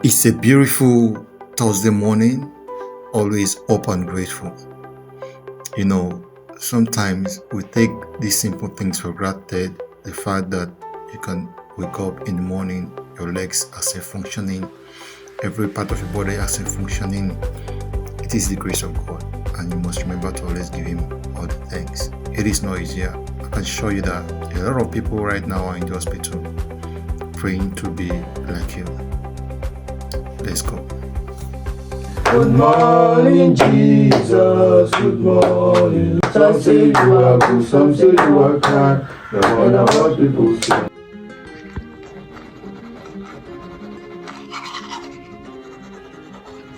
It's a beautiful Thursday morning, always up and grateful. You know, sometimes we take these simple things for granted. The fact that you can wake up in the morning, your legs are still functioning, every part of your body are still functioning. It is the grace of God, and you must remember to always give Him all the thanks. It is not easier. I can assure you that a lot of people right now are in the hospital praying to be like you. Let's go. Good morning, Jesus. Good morning. Some say you are good, some say you are kind. No matter what people say.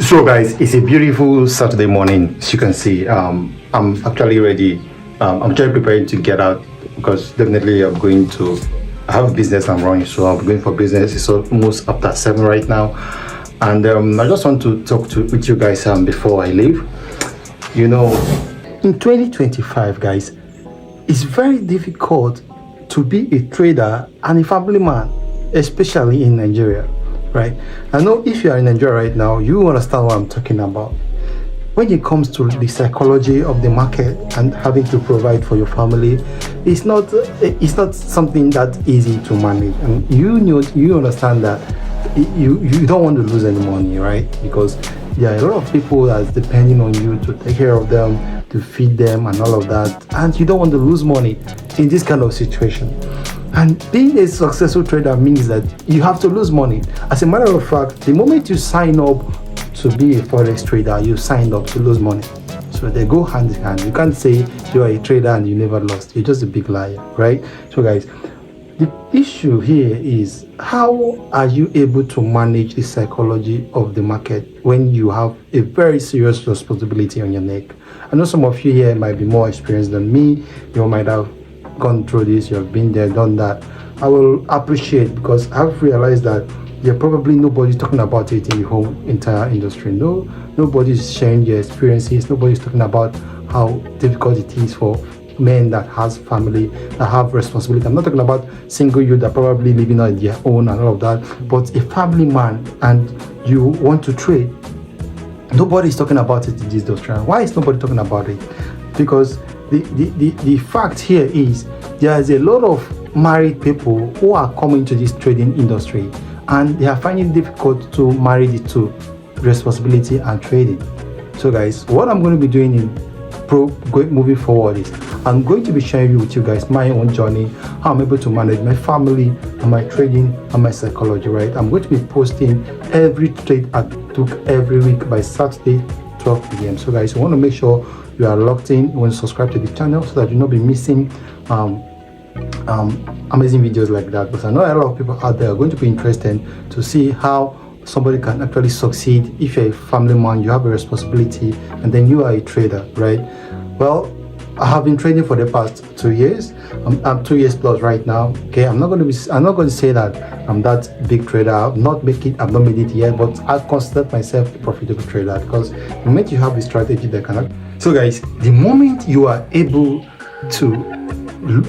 So guys, it's a beautiful Saturday morning. As you can see, I'm actually ready. I'm just preparing to get out because definitely I have a business I'm running, so I'm going for business. It's almost after 7 right now. And I just want to talk with you guys before I leave. You know, in 2025, guys, it's very difficult to be a trader and a family man, especially in Nigeria, right? I know if you are in Nigeria right now, you understand what I'm talking about. When it comes to the psychology of the market and having to provide for your family, it's not something that easy to manage. And you understand that you don't want to lose any money, right? Because there are a lot of people that's depending on you to take care of them, to feed them and all of that, and you don't want to lose money in this kind of situation. And being a successful trader means that you have to lose money. As a matter of fact, the moment you sign up to be a forex trader, you signed up to lose money. So they go hand in hand. You can't say you are a trader and you never lost. You're just a big liar, right? So guys, the issue here is, how are you able to manage the psychology of the market when you have a very serious responsibility on your neck? I know some of you here might be more experienced than me. You might have gone through this, you have been there, done that. I will appreciate, because I've realized that there probably nobody's talking about it in the whole entire industry. Nobody's sharing their experiences. Nobody's talking about how difficult it is for men that has family, that have responsibility. I'm not talking about single youth that probably living on their own and all of that, but a family man and you want to trade. Nobody's talking about it in this industry. Why is nobody talking about it? Because the fact here is there is a lot of married people who are coming to this trading industry and they are finding it difficult to marry the two, responsibility and trading. So guys, what I'm going to be doing moving forward is I'm going to be sharing with you guys my own journey, how I'm able to manage my family and my trading and my psychology, right? I'm going to be posting every trade I took every week by Saturday 12 p.m. So guys, you want to make sure you are locked in. You want to subscribe to the channel so that you not be missing amazing videos like that, because I know a lot of people out there are going to be interested to see how somebody can actually succeed. If you're a family man, you have a responsibility, and then you are a trader, right? Well, I have been trading for the past 2 years. I'm 2 years plus right now. Okay, I'm not going to say that I'm that big trader. I've not made it yet, but I consider myself a profitable trader, because the moment you have a strategy that cannot. So guys, the moment you are able to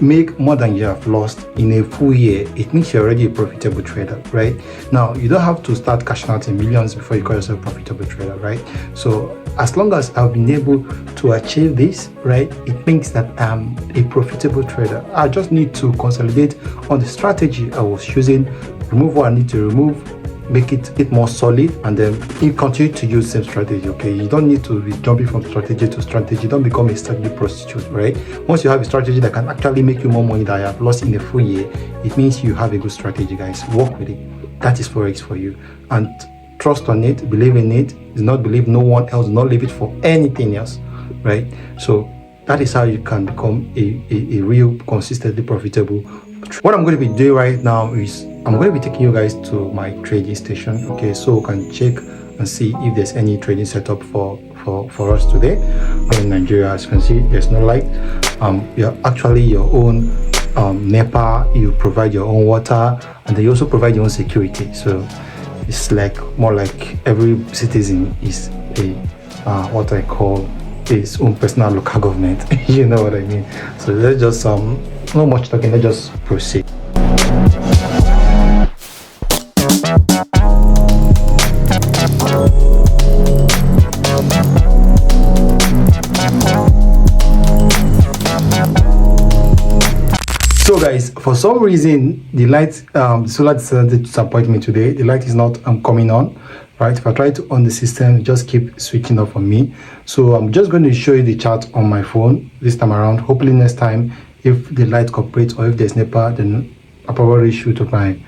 make more than you have lost in a full year, it means you're already a profitable trader, right? Now, you don't have to start cashing out in millions before you call yourself a profitable trader, right? So as long as I've been able to achieve this, right, it means that I'm a profitable trader. I just need to consolidate on the strategy I was using, remove what I need to remove, make it more solid, and then you continue to use the same strategy. Okay, you don't need to be jumping from strategy to strategy. Don't become a strategy prostitute, right? Once you have a strategy that can actually make you more money than you have lost in a full year, it means you have a good strategy, guys. Work with it. That is forex for you, and trust on it, believe in it. Do not believe no one else, do not leave it for anything else, right? So that is how you can become a real consistently profitable. What I'm going to be doing right now is I'm going to be taking you guys to my trading station, okay, so we can check and see if there's any trading setup for us today. In Nigeria, as you can see, there's no light. You're actually your own NEPA. You provide your own water, and they also provide your own security. So it's like more like every citizen is a what I call his own personal local government. You know what I mean? So let's just not much talking, let's just proceed. So guys, for some reason the light, the solar decided to disappoint me today. The light is not coming on, right? If I try to on the system, it just keep switching off on me. So I'm just going to show you the chart on my phone this time around. Hopefully next time, if the light cooperates or if there's NEPA, then I'll probably shoot with my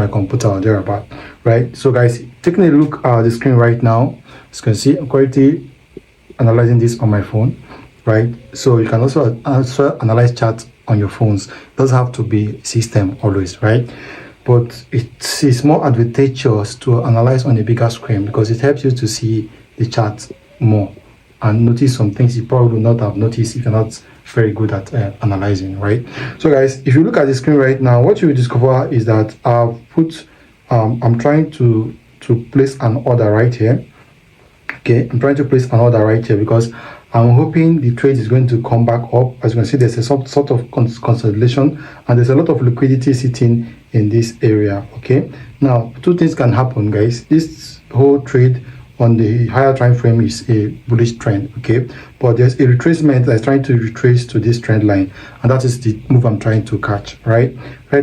computer or thereabout, right? So guys, taking a look at the screen right now, as you can see, I'm currently analyzing this on my phone, right? So you can also analyze charts on your phones. It doesn't have to be system always, right? But it is more advantageous to analyze on a bigger screen because it helps you to see the chart more and notice some things you probably would not have noticed if you're not very good at analyzing, right? So guys, if you look at the screen right now, what you will discover is that I'm trying to place an order right here. Okay, I'm trying to place an order right here because I'm hoping the trade is going to come back up. As you can see, there's a sort of consolidation and there's a lot of liquidity sitting in this area. Okay, now two things can happen, guys. This whole trade on the higher time frame is a bullish trend, okay, but there's a retracement that's trying to retrace to this trend line, and that is the move I'm trying to catch. Right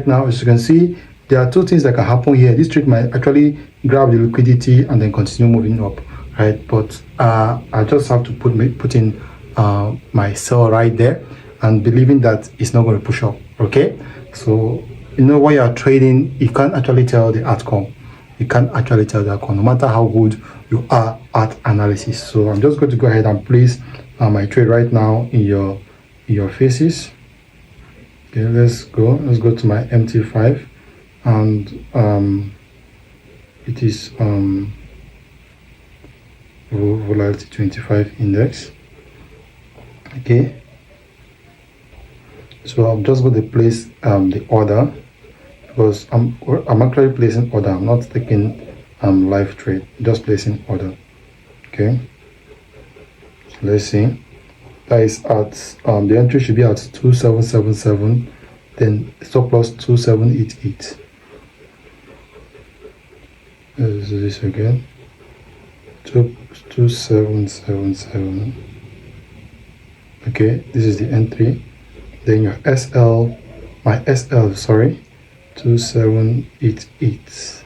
now, as you can see, there are two things that can happen here. This trade might actually grab the liquidity and then continue moving up, right? But I just have to put in my sell right there and believing that it's not going to push up. Okay, so you know, when you are trading, you can't actually tell the outcome. You can't actually tell the outcome, no matter how good you are at analysis. So I'm just going to go ahead and place my trade right now in your faces. Okay, let's go to my MT5, and it is volatility 25 index. Okay, so I'm just going to place the order because I'm actually placing order. I'm not taking live trade, just placing order. Okay, so let's see. That is at the entry should be at 2777, then stop loss 2788. Let's do this again. 2777. Okay, this is the entry. Then your SL, my SL, sorry, 2788.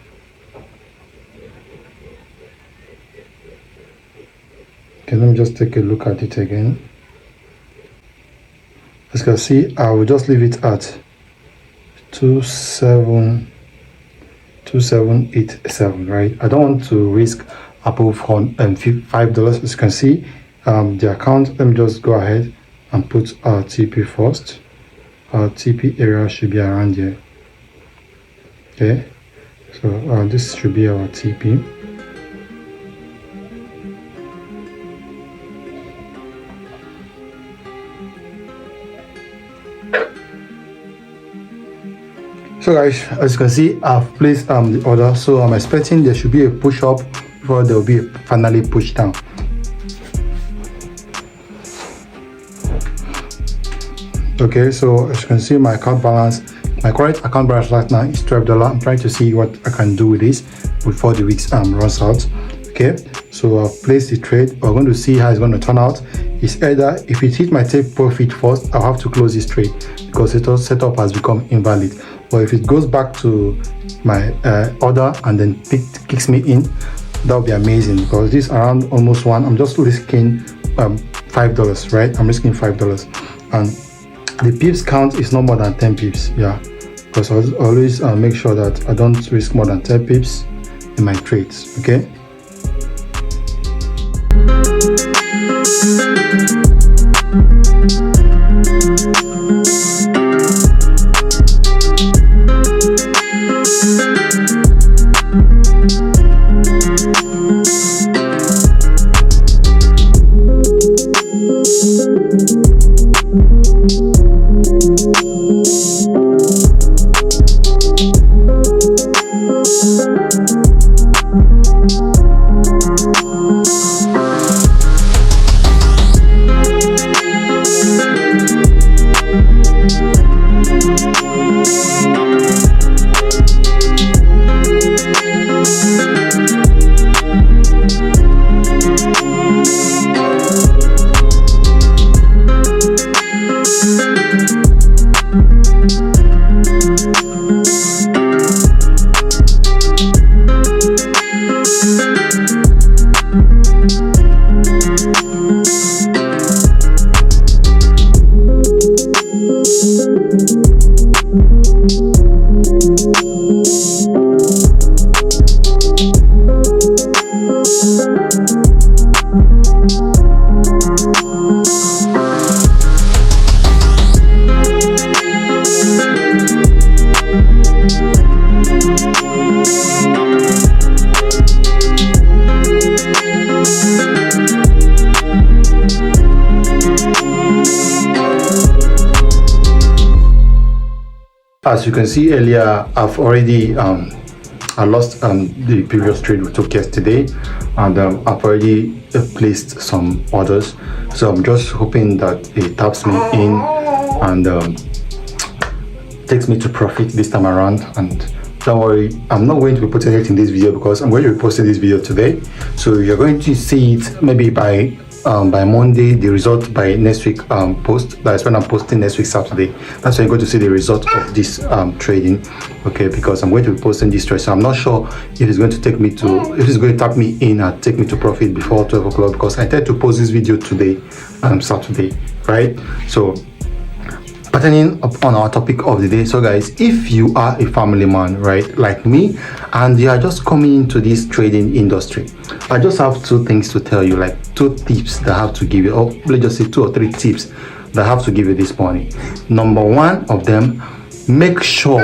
Okay, let me just take a look at it again. As you can see, I will just leave it at 2787, right? I don't want to risk above $5. As you can see, the account, let me just go ahead and put our TP first. Our TP area should be around here. Okay, so this should be our TP. So guys, as you can see, I've placed the order, so I'm expecting there should be a push up before there will be a finally push down. Okay, so as you can see, my account balance, my current account balance right now is $12. I'm trying to see what I can do with this before the week runs out. Okay, so I've placed the trade. We're going to see how it's going to turn out. It's either if it hits my take profit first, I'll have to close this trade because the setup has become invalid. But if it goes back to my order and then kicks me in, that would be amazing because this around almost one. I'm just risking $5, right? I'm risking $5, and the pips count is no more than 10 pips. Yeah, because I always make sure that I don't risk more than 10 pips in my trades. Okay. can see earlier, I've already I lost the previous trade we took yesterday, and I've already placed some orders. So I'm just hoping that it taps me in and takes me to profit this time around. And don't worry, I'm not going to be putting it in this video because I'm going to be posting this video today. So you're going to see it maybe by Monday, the result by next week post. That's when I'm posting next week Saturday. That's when you're going to see the result of this trading. Okay, because I'm going to be posting this trade. So I'm not sure if it's going to take me to, if it's going to tap me in and take me to profit before 12 o'clock, because I intend to post this video today, Saturday, right? So pertaining upon our topic of the day, so guys, if you are a family man, right, like me, and you are just coming into this trading industry, I just have two things to tell you, like 2 tips that I have to give you, or let's just say 2 or 3 tips that I have to give you this morning. Number 1 of them, make sure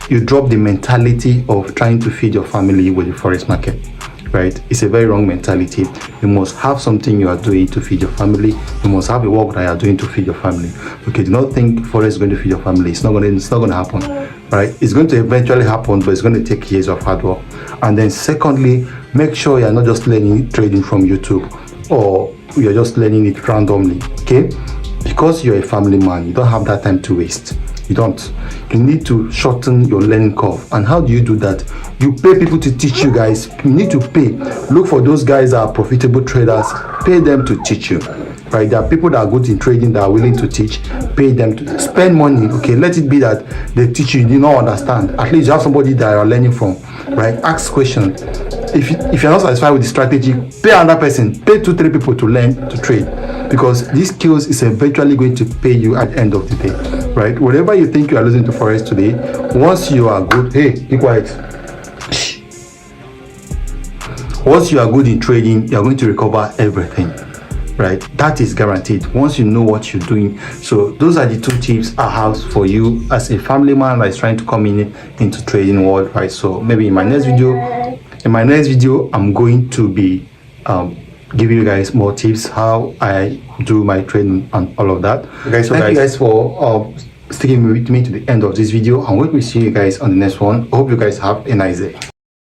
you drop the mentality of trying to feed your family with the forex market. Right, it's a very wrong mentality. You must have something you are doing to feed your family. You must have a work that you are doing to feed your family. Okay, do not think forex is going to feed your family. It's not going to happen. Right, it's going to eventually happen, but it's going to take years of hard work. And then secondly, make sure you are not just learning trading from YouTube, or you're just learning it randomly. Okay, because you're a family man, you don't have that time to waste. You don't. You need to shorten your learning curve. And how do you do that? You pay people to teach you, guys. You need to pay. Look for those guys that are profitable traders. Pay them to teach you. Right? There are people that are good in trading that are willing to teach. Pay them to spend money. Okay, let it be that they teach you, you do not understand. At least you have somebody that you are learning from. Right? Ask questions. If you're not satisfied with the strategy, pay another person. Pay 2-3 people to learn to trade. Because these skills is eventually going to pay you at the end of the day. Right, whatever you think you are losing to forex today, once you are good, hey, be quiet. Once you are good in trading, you are going to recover everything. Right, that is guaranteed once you know what you're doing. So those are the 2 tips I have for you as a family man that is trying to come into trading world. Right, so maybe in my next video, I'm going to be giving you guys more tips how I do my trading and all of that. Okay, so thank you guys for sticking with me to the end of this video, and we will see you guys on the next one. I hope you guys have a nice day.